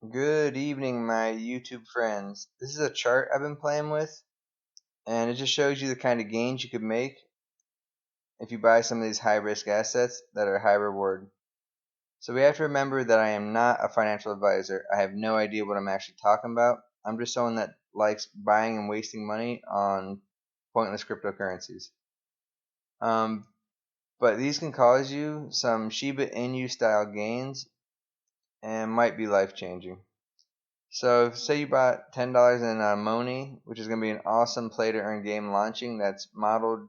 Good evening, my YouTube friends. This is a chart I've been playing with, and it just shows you the kind of gains you could make if you buy some of these high risk assets that are high reward. So we have to remember that I am not a financial advisor. I have no idea what I'm actually talking about. I'm just someone that likes buying and wasting money on pointless cryptocurrencies. Um, but these can cause you some Shiba Inu style gains and might be life changing. So say you bought $10 in Moni, which is going to be an awesome play to earn game launching that's modeled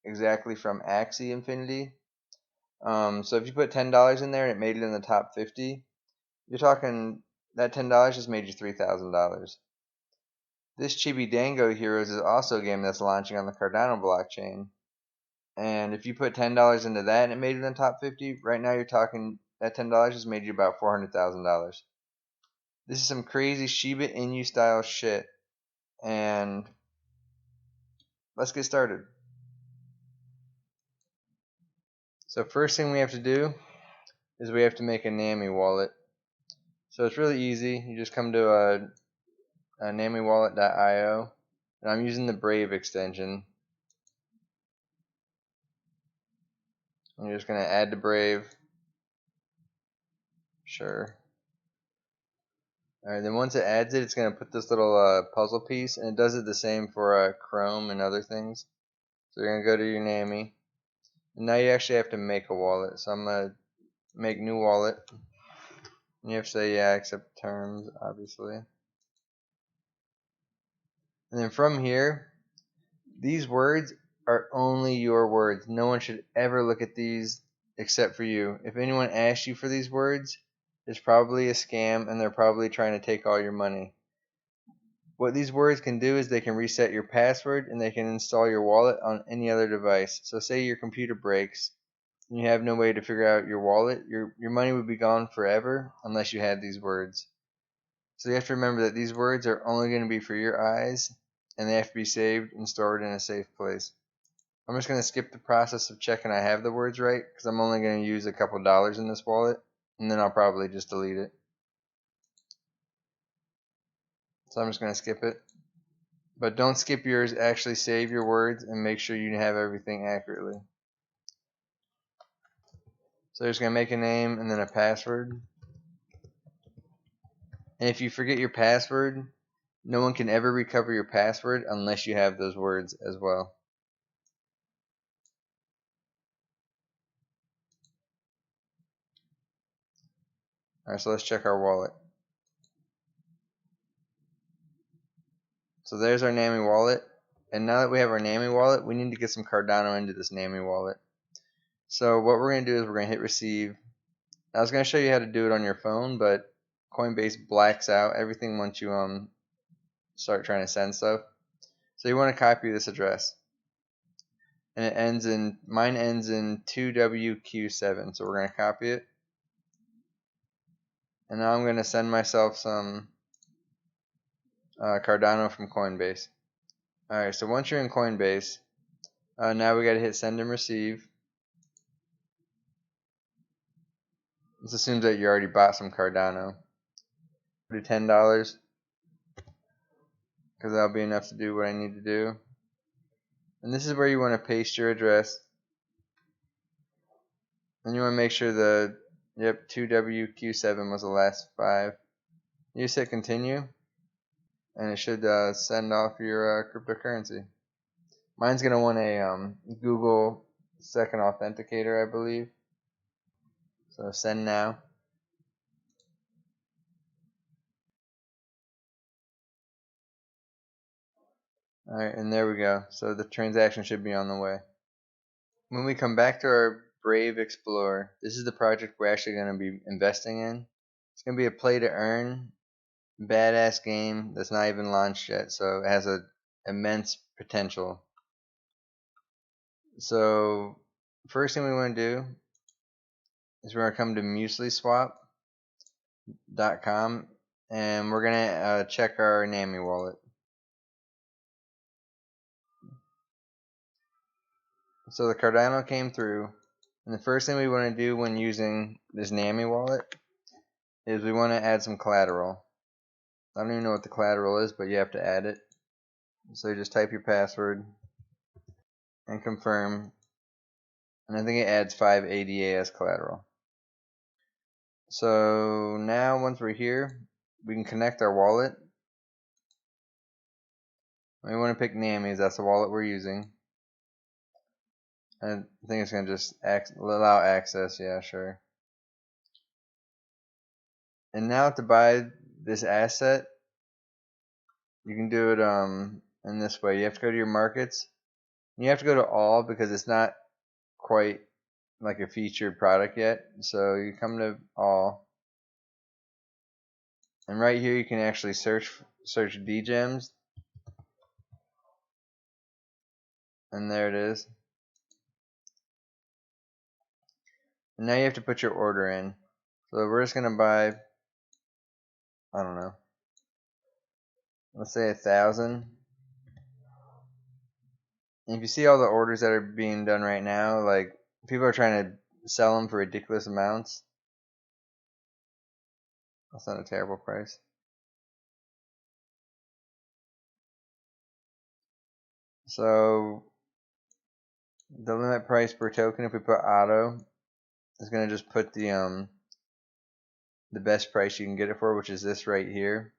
exactly from Axie Infinity. So if you put $10 in there and it made it in the top 50, you're talking that $10 just made you $3,000. This Chibidango Heroes is also a game that's launching on the Cardano blockchain. And if you put $10 into that and it made it in the top 50, right now you're talking that $10 just made you about $400,000. This is some crazy Shiba Inu style shit. And let's get started. So first thing we have to do is we have to make a NAMI wallet. So it's really easy. You just come to a namiwallet.io, and I'm using the Brave extension. I'm just going to add to Brave. Sure. Alright, then once it adds it, it's going to put this little puzzle piece, and it does it the same for Chrome and other things. So you're going to go to your NAMI. And now you actually have to make a wallet. So I'm going to make new wallet. And you have to say, yeah, accept terms, obviously. And then from here, these words are only your words. No one should ever look at these except for you. If anyone asks you for these words, it's probably a scam and they're probably trying to take all your money. What these words can do is they can reset your password and they can install your wallet on any other device. So say your computer breaks and you have no way to figure out your wallet, your money would be gone forever unless you had these words. So you have to remember that these words are only going to be for your eyes, and they have to be saved and stored in a safe place. I'm just going to skip the process of checking I have the words right, because I'm only going to use a couple dollars in this wallet, and then I'll probably just delete it. So I'm just going to skip it. But don't skip yours, actually save your words and make sure you have everything accurately. So you're just going to make a name and then a password. And if you forget your password, no one can ever recover your password unless you have those words as well. Alright, so let's check our wallet. So there's our NAMI wallet. And now that we have our NAMI wallet, we need to get some Cardano into this NAMI wallet. So what we're going to do is we're going to hit receive. I was going to show you how to do it on your phone, but Coinbase blacks out everything once you start trying to send stuff. So you want to copy this address. And it ends in, mine ends in 2WQ7. So we're going to copy it. And now I'm going to send myself some Cardano from Coinbase. Alright, so once you're in Coinbase, now we got to hit send and receive. This assumes that you already bought some Cardano. Do $10 because that'll be enough to do what I need to do. And this is where you want to paste your address. And you want to make sure the 2WQ7 was the last 5. You just hit continue, and it should send off your cryptocurrency. Mine's gonna want a Google second authenticator, I believe. So send now. Alright, and there we go. So the transaction should be on the way. When we come back to our Brave Explorer, this is the project we're actually going to be investing in. It's going to be a play to earn, badass game that's not even launched yet, so it has a immense potential. So first thing we want to do is we're going to come to Mueliswap.com and we're going to check our NAMI wallet. So the Cardano came through, and the first thing we want to do when using this NAMI wallet is we want to add some collateral. I don't even know what the collateral is, but you have to add it. So you just type your password and confirm, and I think it adds 5 ADA as collateral. So now once we're here, we can connect our wallet. We want to pick NAMI, that's the wallet we're using. And I think it's going to just allow access, yeah, sure. And now to buy this asset, you can do it in this way. You have to go to your markets. You have to go to all because it's not quite like a featured product yet. So you come to all, and right here you can actually search DGems, and there it is. And now you have to put your order in. So we're just gonna buy, I don't know, let's say 1,000. And if you see all the orders that are being done right now, like people are trying to sell them for ridiculous amounts. That's not a terrible price. So the limit price per token, if we put auto, is gonna just put the best price you can get it for, which is this right here.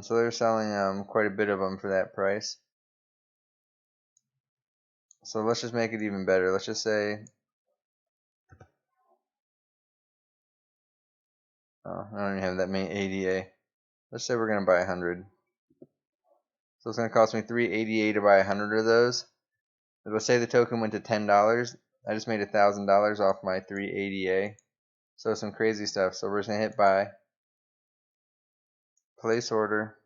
So they're selling quite a bit of them for that price. So let's just make it even better. Let's just say, oh, I don't even have that many ADA. Let's say we're gonna buy 100. So it's gonna cost me 3 ADA to buy 100 of those. Let's say the token went to $10. I just made $1,000 off my 3 ADA. So some crazy stuff. So we're just gonna hit buy, place order,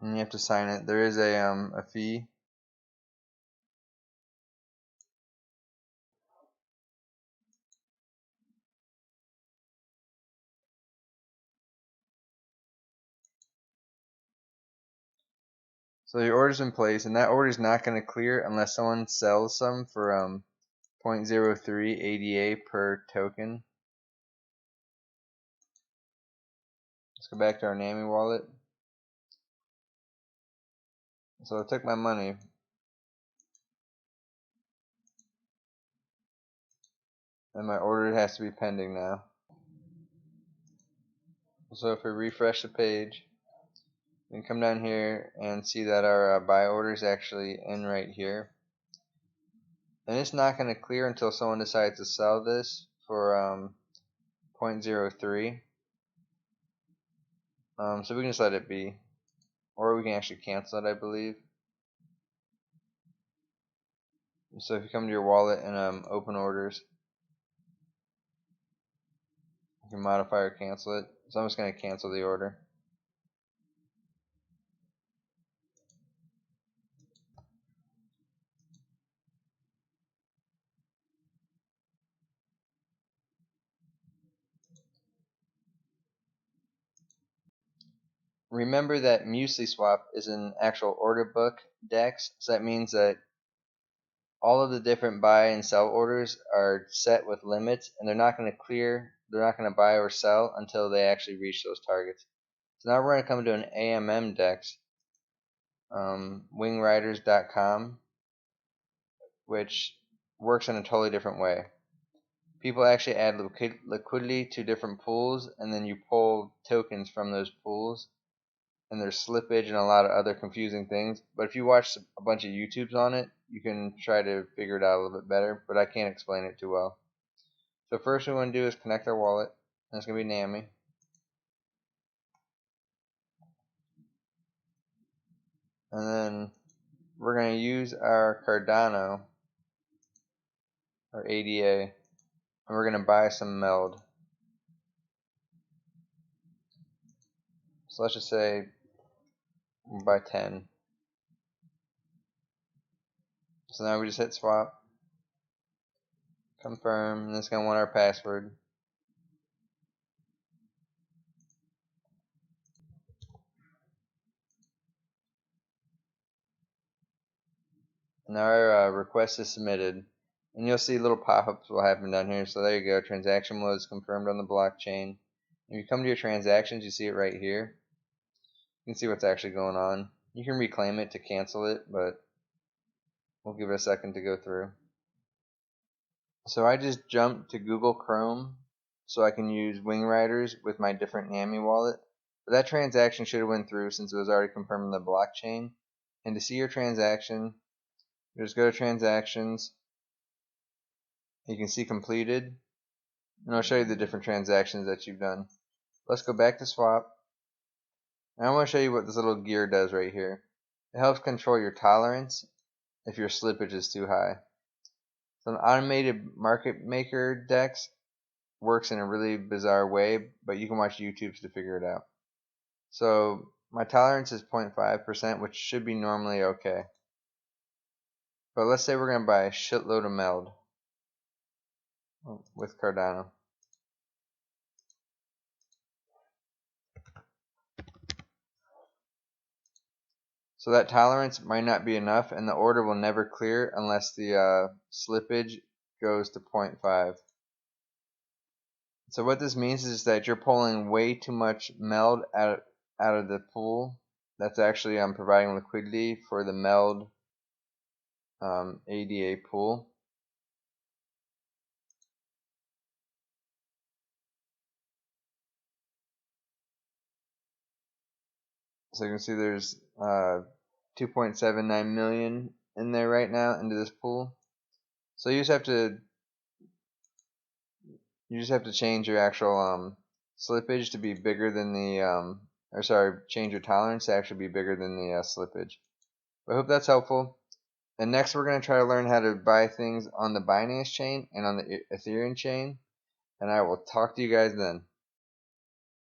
and you have to sign it. There is a fee. So your order's in place, and that order is not going to clear unless someone sells some for 0.03 ADA per token. Let's go back to our NAMI wallet. So I took my money, and my order has to be pending now. So if we refresh the page, we can come down here and see that our buy order is actually in right here. And it's not going to clear until someone decides to sell this for 0.03. So we can just let it be, or we can actually cancel it, I believe. So if you come to your wallet and open orders, you can modify or cancel it. So I'm just going to cancel the order. Remember that Mueliswap is an actual order book DEX, so that means that all of the different buy and sell orders are set with limits, and they're not going to clear, they're not going to buy or sell until they actually reach those targets. So now we're going to come to an AMM DEX, Wingriders.com, which works in a totally different way. People actually add liquidity to different pools, and then you pull tokens from those pools, and there's slippage and a lot of other confusing things. But if you watch a bunch of YouTubes on it, you can try to figure it out a little bit better, but I can't explain it too well. So first we want to do is connect our wallet, and it's going to be NAMI. And then we're going to use our Cardano, our ADA, and we're going to buy some Meld. So let's just say we'll buy 10. So now we just hit swap, confirm, and it's going to want our password. Now our request is submitted. and you'll see little pop-ups will happen down here. So there you go, transaction was confirmed on the blockchain. If you come to your transactions, you see it right here. You can see what's actually going on. You can reclaim it to cancel it, but we'll give it a second to go through. So I just jumped to Google Chrome so I can use Wingriders with my different NAMI wallet. But that transaction should have went through since it was already confirmed on the blockchain. And to see your transaction, you just go to transactions. You can see completed, and I'll show you the different transactions that you've done. Let's go back to swap. And I want to show you what this little gear does right here. It helps control your tolerance if your slippage is too high. So an automated market maker Dex works in a really bizarre way, but you can watch YouTubes to figure it out. So my tolerance is 0.5%, which should be normally okay. But let's say we're going to buy a shitload of Meld with Cardano. So that tolerance might not be enough, and the order will never clear unless the slippage goes to 0.5. So what this means is that you're pulling way too much Meld out of the pool. That's actually providing liquidity for the Meld ADA pool. So you can see there's 2.79 million in there right now into this pool. So you just have to change your actual slippage to be bigger than the change your tolerance to actually be bigger than the slippage. I hope that's helpful. And next we're going to try to learn how to buy things on the Binance chain and on the Ethereum chain. And I will talk to you guys then.